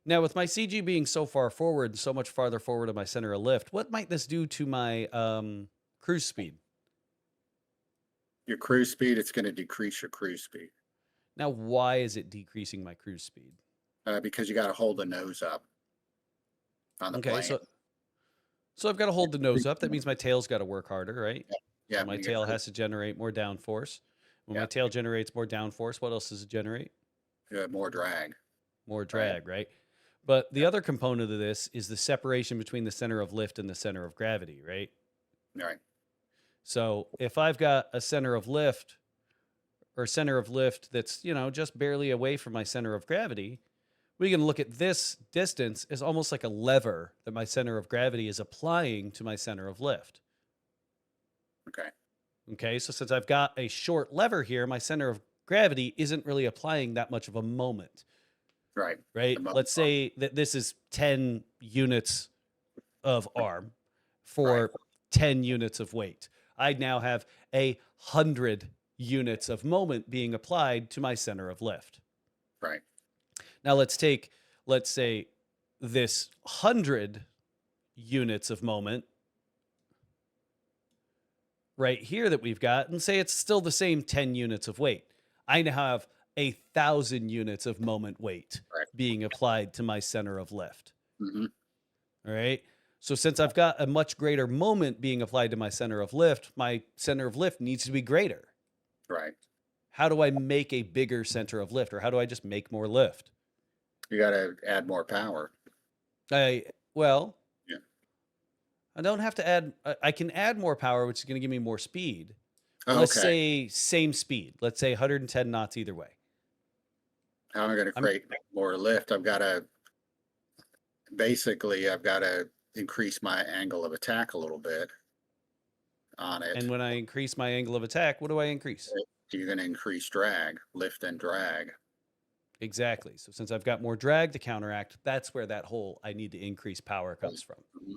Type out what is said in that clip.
Now, with my CG being so far forward, so much farther forward of my center of lift, what might this do to my cruise speed? Your cruise speed, it's going to decrease your cruise speed Now, why is it decreasing my cruise speed? because you got to hold the nose up on the Okay, plane. so I've got to hold the nose up. That means my tail's got to work harder, right? Yeah, So yeah, my when you get tail cruise, has to generate more downforce. When my yeah, tail generates more downforce, what else does it generate? you have more drag, More right? drag, right? But the Yeah, other component of this is the separation between the center of lift and the center of gravity, right? right. So if I've got a center of lift or center of lift that's, just barely away from my center of gravity, we can look at this distance as almost like a lever that my center of gravity is applying to my center of lift. Okay, Okay, so since I've got a short lever here, my center of gravity isn't really applying that much of a moment, right. right? The mo- Let's say that this is 10 units of arm right, for 10 units of weight. I now have 100 units of moment being applied to my center of lift. right. Now let's say this 100 units of moment right here that we've got, and say it's still the same 10 units of weight. I now have 1,000 units of moment weight Right. being applied to my center of lift. Hmm. All right. So since I've got a much greater moment being applied to my center of lift needs to be greater. Right. How do I make a bigger center of lift, or how do I just make more lift? You got to add more power. I well, Yeah. I don't have to add. I can add more power, which is going to give me more speed. But Oh, let's okay. say same speed. Let's say 110 knots either way. How am I going to I'm create more lift? I've got to increase my angle of attack a little bit on it. and when I increase my angle of attack, what do I increase? You're going to increase drag, lift and drag. Exactly. So since I've got more drag to counteract, that's where that whole I need to increase power comes from. Mhm.